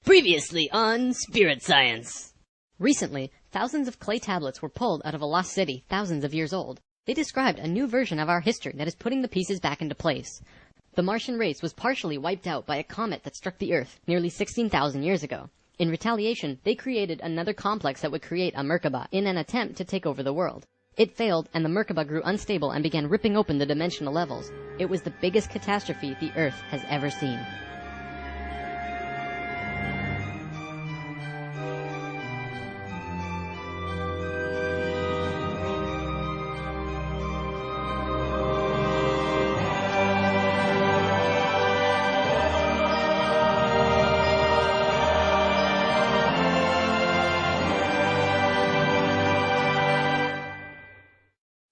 Previously on Spirit Science. Recently, thousands of clay tablets were pulled out of a lost city thousands of years old. They described a new version of our history that is putting the pieces back into place. The Martian race was partially wiped out by a comet that struck the Earth nearly 16,000 years ago. In retaliation, they created another complex that would create a Merkaba in an attempt to take over the world. It failed, and the Merkaba grew unstable and began ripping open the dimensional levels. It was the biggest catastrophe the Earth has ever seen.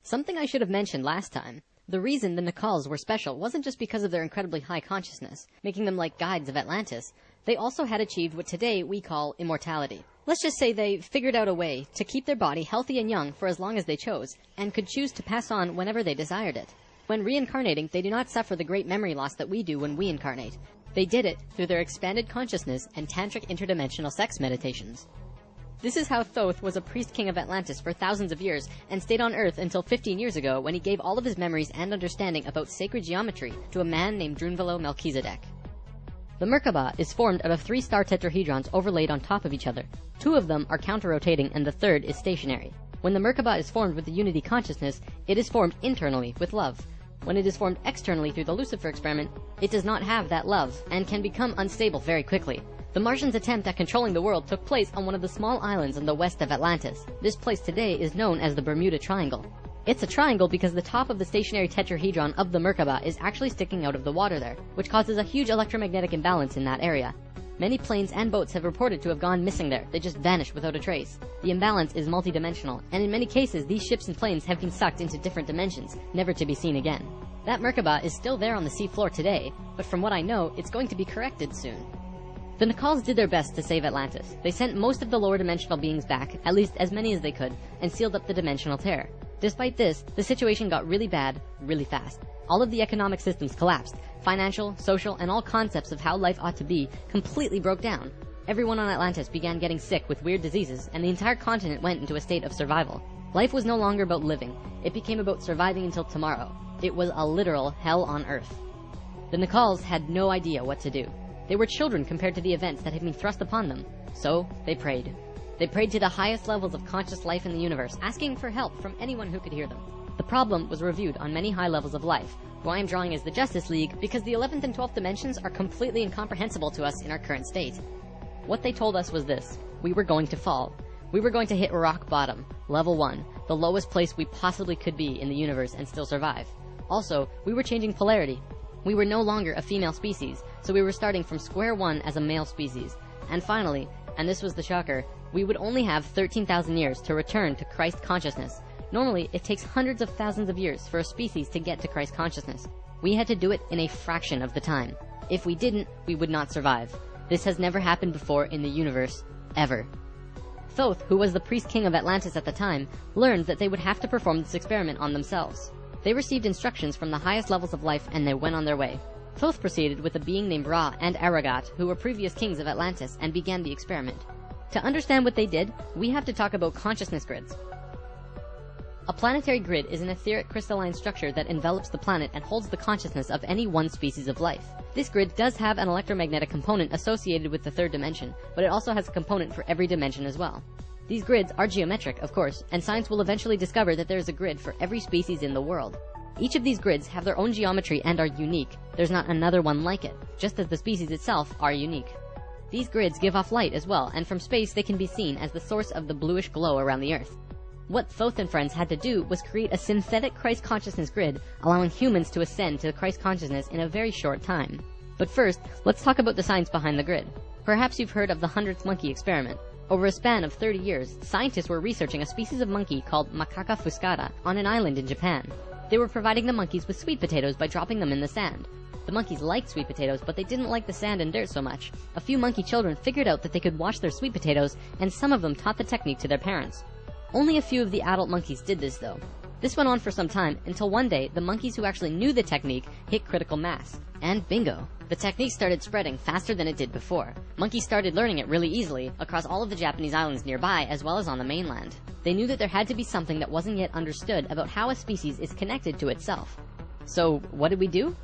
Something I should have mentioned last time. The reason the Naacals were special wasn't just because of their incredibly high consciousness, making them like guides of Atlantis. They also had achieved what today we call immortality. Let's just say they figured out a way to keep their body healthy and young for as long as they chose, and could choose to pass on whenever they desired it. When reincarnating, they do not suffer the great memory loss that we do when we incarnate. They did it through their expanded consciousness and tantric interdimensional sex meditations. This is how Thoth was a priest king of Atlantis for thousands of years and stayed on Earth until 15 years ago when he gave all of his memories and understanding about sacred geometry to a man named Drunvalo Melchizedek. The Merkaba is formed out of 3 star tetrahedrons overlaid on top of each other. 2 of them are counter-rotating and the third is stationary. When the Merkaba is formed with the unity consciousness, it is formed internally with love. When it is formed externally through the Lucifer experiment, it does not have that love and can become unstable very quickly. The Martians' attempt at controlling the world took place on one of the small islands in the west of Atlantis. This place today is known as the Bermuda Triangle. It's a triangle because the top of the stationary tetrahedron of the Merkaba is actually sticking out of the water there, which causes a huge electromagnetic imbalance in that area. Many planes and boats have reported to have gone missing there. They just vanished without a trace. The imbalance is multidimensional, and in many cases these ships and planes have been sucked into different dimensions, never to be seen again. That Merkaba is still there on the seafloor today, but from what I know, it's going to be corrected soon. The Naacals did their best to save Atlantis. They sent most of the lower dimensional beings back, at least as many as they could, and sealed up the dimensional tear. Despite this, the situation got really bad, really fast. All of the economic systems collapsed. Financial, social, and all concepts of how life ought to be completely broke down. Everyone on Atlantis began getting sick with weird diseases, and the entire continent went into a state of survival. Life was no longer about living. It became about surviving until tomorrow. It was a literal hell on Earth. The Naacals had no idea what to do. They were children compared to the events that had been thrust upon them. So, they prayed. They prayed to the highest levels of conscious life in the universe, asking for help from anyone who could hear them. The problem was reviewed on many high levels of life, who I am drawing as the Justice League because the 11th and 12th dimensions are completely incomprehensible to us in our current state. What they told us was this: we were going to fall. We were going to hit rock bottom, level 1, the lowest place we possibly could be in the universe and still survive. Also, we were changing polarity. We were no longer a female species, so we were starting from square one as a male species. And finally, and this was the shocker, we would only have 13,000 years to return to Christ consciousness. Normally, it takes hundreds of thousands of years for a species to get to Christ consciousness. We had to do it in a fraction of the time. If we didn't, we would not survive. This has never happened before in the universe, ever. Thoth, who was the priest king of Atlantis at the time, learned that they would have to perform this experiment on themselves. They received instructions from the highest levels of life and they went on their way. Thoth proceeded with a being named Ra and Aragat, who were previous kings of Atlantis, and began the experiment. To understand what they did, we have to talk about consciousness grids. A planetary grid is an etheric crystalline structure that envelops the planet and holds the consciousness of any one species of life. This grid does have an electromagnetic component associated with the third dimension, but it also has a component for every dimension as well. These grids are geometric, of course, and science will eventually discover that there is a grid for every species in the world. Each of these grids have their own geometry and are unique. There's not another one like it, just as the species itself are unique. These grids give off light as well, and from space they can be seen as the source of the bluish glow around the Earth. What Thoth and friends had to do was create a synthetic Christ consciousness grid, allowing humans to ascend to Christ consciousness in a very short time. But first, let's talk about the science behind the grid. Perhaps you've heard of the 100th monkey experiment. Over a span of 30 years, scientists were researching a species of monkey called Macaca fuscata on an island in Japan. They were providing the monkeys with sweet potatoes by dropping them in the sand. The monkeys liked sweet potatoes, but they didn't like the sand and dirt so much. A few monkey children figured out that they could wash their sweet potatoes, and some of them taught the technique to their parents. Only a few of the adult monkeys did this though. This went on for some time, until one day, the monkeys who actually knew the technique hit critical mass. And bingo! The technique started spreading faster than it did before. Monkeys started learning it really easily across all of the Japanese islands nearby as well as on the mainland. They knew that there had to be something that wasn't yet understood about how a species is connected to itself. So what did we do?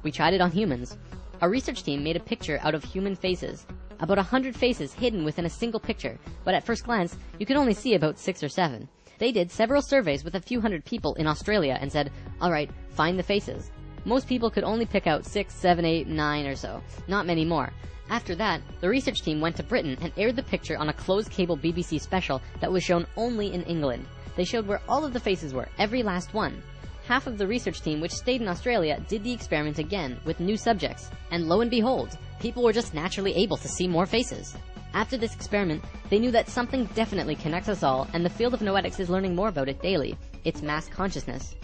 We tried it on humans. Our research team made a picture out of human faces. About 100 faces hidden within a single picture, but at first glance, you could only see about 6 or 7. They did several surveys with a few hundred people in Australia and said, alright, find the faces. Most people could only pick out 6, 7, 8, 9 or so, not many more. After that, the research team went to Britain and aired the picture on a closed cable BBC special that was shown only in England. They showed where all of the faces were, every last one. Half of the research team, which stayed in Australia, did the experiment again with new subjects, and lo and behold, people were just naturally able to see more faces. After this experiment, they knew that something definitely connects us all, and the field of noetics is learning more about it daily. It's mass consciousness.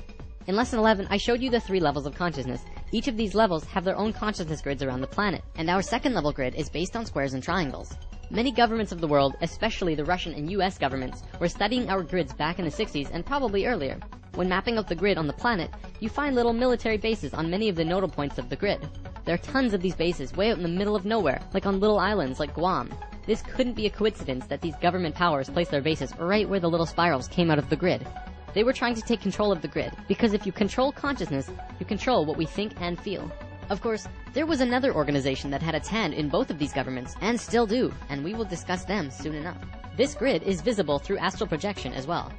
In Lesson 11, I showed you the 3 levels of consciousness. Each of these levels have their own consciousness grids around the planet, and our second level grid is based on squares and triangles. Many governments of the world, especially the Russian and US governments, were studying our grids back in the 60s and probably earlier. When mapping out the grid on the planet, you find little military bases on many of the nodal points of the grid. There are tons of these bases way out in the middle of nowhere, like on little islands like Guam. This couldn't be a coincidence that these government powers placed their bases right where the little spirals came out of the grid. They were trying to take control of the grid, because if you control consciousness, you control what we think and feel. Of course, there was another organization that had its hand in both of these governments, and still do, and we will discuss them soon enough. This grid is visible through astral projection as well.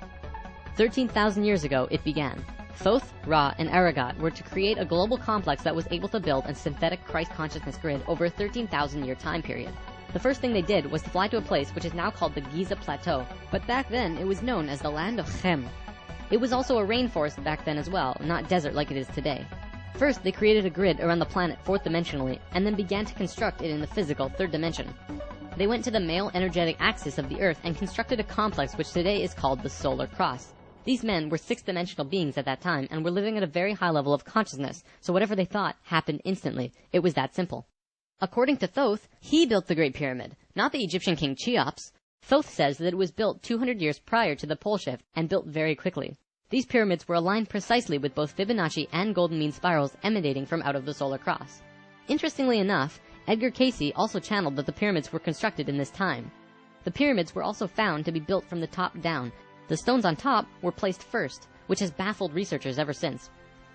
13,000 years ago, it began. Thoth, Ra, and Aragat were to create a global complex that was able to build a synthetic Christ consciousness grid over a 13,000-year time period. The first thing they did was to fly to a place which is now called the Giza Plateau, but back then it was known as the land of Chem. It was also a rainforest back then as well, not desert like it is today. First, they created a grid around the planet fourth dimensionally, and then began to construct it in the physical third dimension. They went to the male energetic axis of the Earth and constructed a complex which today is called the Solar Cross. These men were 6-dimensional beings at that time and were living at a very high level of consciousness, so whatever they thought happened instantly. It was that simple. According to Thoth, he built the Great Pyramid, not the Egyptian king Cheops. Thoth says that it was built 200 years prior to the pole shift and built very quickly. These pyramids were aligned precisely with both Fibonacci and golden mean spirals emanating from out of the solar cross. Interestingly enough, Edgar Cayce also channeled that the pyramids were constructed in this time. The pyramids were also found to be built from the top down. The stones on top were placed first, which has baffled researchers ever since.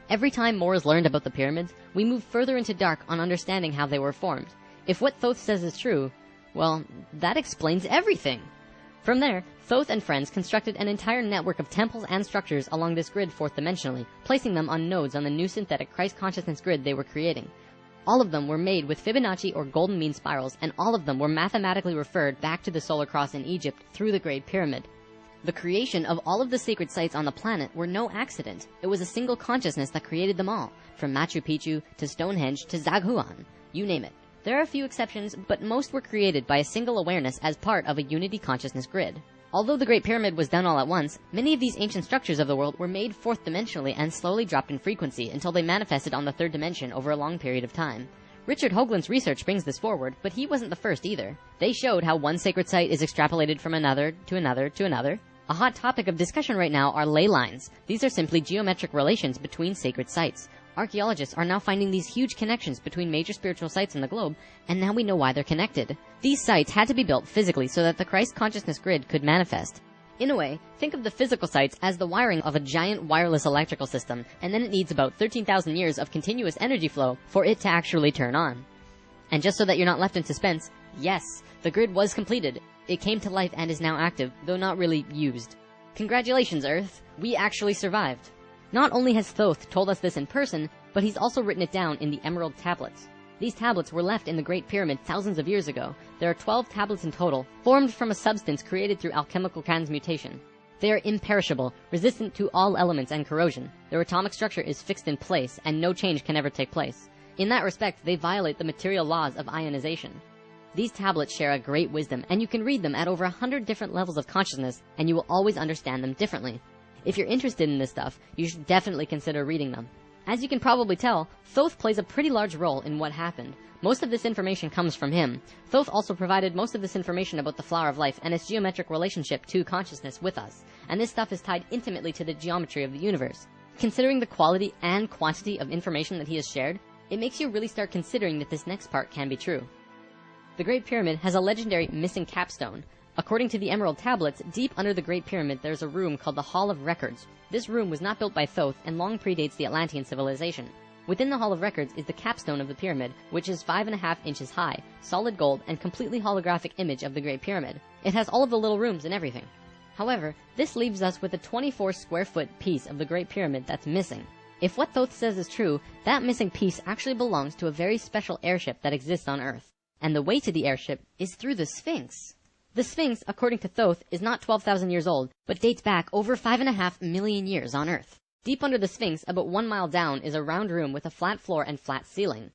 Every time more is learned about the pyramids, we move further into dark on understanding how they were formed. If what Thoth says is true, well, that explains everything. From there, Thoth and friends constructed an entire network of temples and structures along this grid fourth dimensionally, placing them on nodes on the new synthetic Christ consciousness grid they were creating. All of them were made with Fibonacci or golden mean spirals, and all of them were mathematically referred back to the solar cross in Egypt through the Great Pyramid. The creation of all of the sacred sites on the planet were no accident. It was a single consciousness that created them all, from Machu Picchu to Stonehenge to Zaghuan, you name it. There are a few exceptions, but most were created by a single awareness as part of a unity consciousness grid. Although the Great Pyramid was done all at once, many of these ancient structures of the world were made fourth dimensionally and slowly dropped in frequency until they manifested on the third dimension over a long period of time. Richard Hoagland's research brings this forward, but he wasn't the first either. They showed how one sacred site is extrapolated from another to another to another. A hot topic of discussion right now are ley lines. These are simply geometric relations between sacred sites. Archaeologists are now finding these huge connections between major spiritual sites in the globe, and now we know why they're connected. These sites had to be built physically so that the Christ consciousness grid could manifest. In a way, think of the physical sites as the wiring of a giant wireless electrical system, and then it needs about 13,000 years of continuous energy flow for it to actually turn on. And just so that you're not left in suspense, yes, the grid was completed. It came to life and is now active, though not really used. Congratulations, Earth! We actually survived. Not only has Thoth told us this in person, but he's also written it down in the Emerald Tablets. These tablets were left in the Great Pyramid thousands of years ago. There are 12 tablets in total, formed from a substance created through alchemical transmutation. They are imperishable, resistant to all elements and corrosion. Their atomic structure is fixed in place, and no change can ever take place. In that respect, they violate the material laws of ionization. These tablets share a great wisdom, and you can read them at over 100 different levels of consciousness, and you will always understand them differently. If you're interested in this stuff, you should definitely consider reading them. As you can probably tell, Thoth plays a pretty large role in what happened. Most of this information comes from him. Thoth also provided most of this information about the flower of life and its geometric relationship to consciousness with us, and this stuff is tied intimately to the geometry of the universe. Considering the quality and quantity of information that he has shared, it makes you really start considering that this next part can be true. The Great Pyramid has a legendary missing capstone. According to the Emerald Tablets, deep under the Great Pyramid there's a room called the Hall of Records. This room was not built by Thoth and long predates the Atlantean civilization. Within the Hall of Records is the capstone of the pyramid, which is 5.5 inches high, solid gold, and completely holographic image of the Great Pyramid. It has all of the little rooms and everything. However, this leaves us with a 24 square foot piece of the Great Pyramid that's missing. If what Thoth says is true, that missing piece actually belongs to a very special airship that exists on Earth. And the way to the airship is through the Sphinx. The Sphinx, according to Thoth, is not 12,000 years old, but dates back over 5.5 million years on Earth. Deep under the Sphinx, about 1 mile down, is a round room with a flat floor and flat ceiling.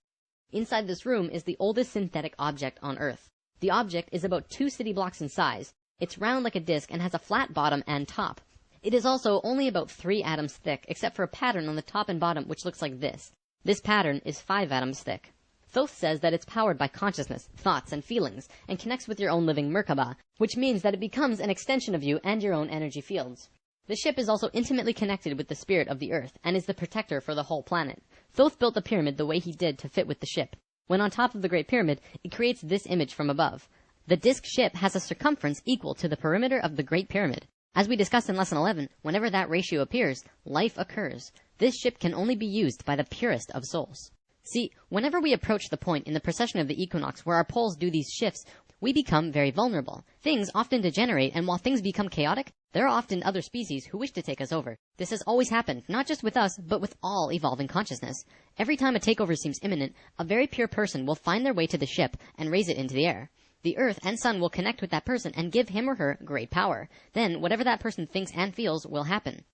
Inside this room is the oldest synthetic object on Earth. The object is about 2 city blocks in size. It's round like a disc and has a flat bottom and top. It is also only about 3 atoms thick, except for a pattern on the top and bottom which looks like this. This pattern is 5 atoms thick. Thoth says that it's powered by consciousness, thoughts, and feelings, and connects with your own living Merkaba, which means that it becomes an extension of you and your own energy fields. The ship is also intimately connected with the spirit of the Earth, and is the protector for the whole planet. Thoth built the pyramid the way he did to fit with the ship. When on top of the Great Pyramid, it creates this image from above. The disc ship has a circumference equal to the perimeter of the Great Pyramid. As we discussed in Lesson 11, whenever that ratio appears, life occurs. This ship can only be used by the purest of souls. See, whenever we approach the point in the precession of the equinox where our poles do these shifts, we become very vulnerable. Things often degenerate, and while things become chaotic, there are often other species who wish to take us over. This has always happened, not just with us, but with all evolving consciousness. Every time a takeover seems imminent, a very pure person will find their way to the ship and raise it into the air. The Earth and Sun will connect with that person and give him or her great power. Then, whatever that person thinks and feels will happen.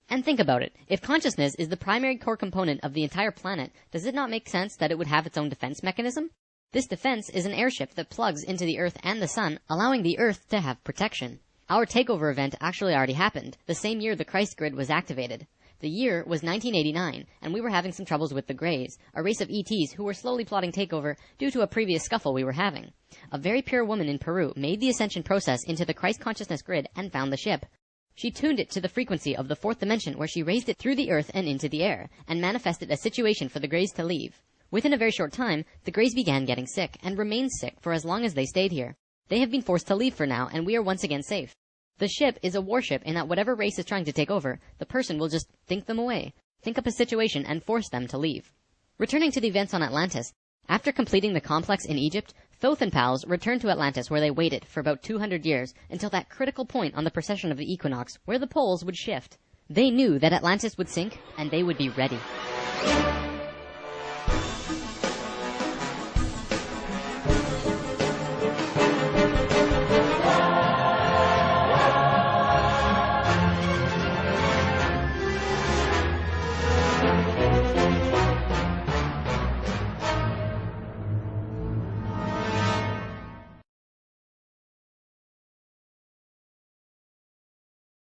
And think about it. If consciousness is the primary core component of the entire planet, does it not make sense that it would have its own defense mechanism? This defense is an airship that plugs into the Earth and the Sun, allowing the Earth to have protection. Our takeover event actually already happened, the same year the Christ grid was activated. The year was 1989, and we were having some troubles with the Greys, a race of ETs who were slowly plotting takeover due to a previous scuffle we were having. A very pure woman in Peru made the ascension process into the Christ consciousness grid and found the ship. She tuned it to the frequency of the 4th dimension, where she raised it through the Earth and into the air, and manifested a situation for the Greys to leave. Within a very short time, the Greys began getting sick, and remained sick for as long as they stayed here. They have been forced to leave for now, and we are once again safe. The ship is a warship in that whatever race is trying to take over, the person will just think them away, think up a situation, and force them to leave. Returning to the events on Atlantis, after completing the complex in Egypt, Thoth and pals returned to Atlantis, where they waited for about 200 years until that critical point on the precession of the equinox where the poles would shift. They knew that Atlantis would sink, and they would be ready.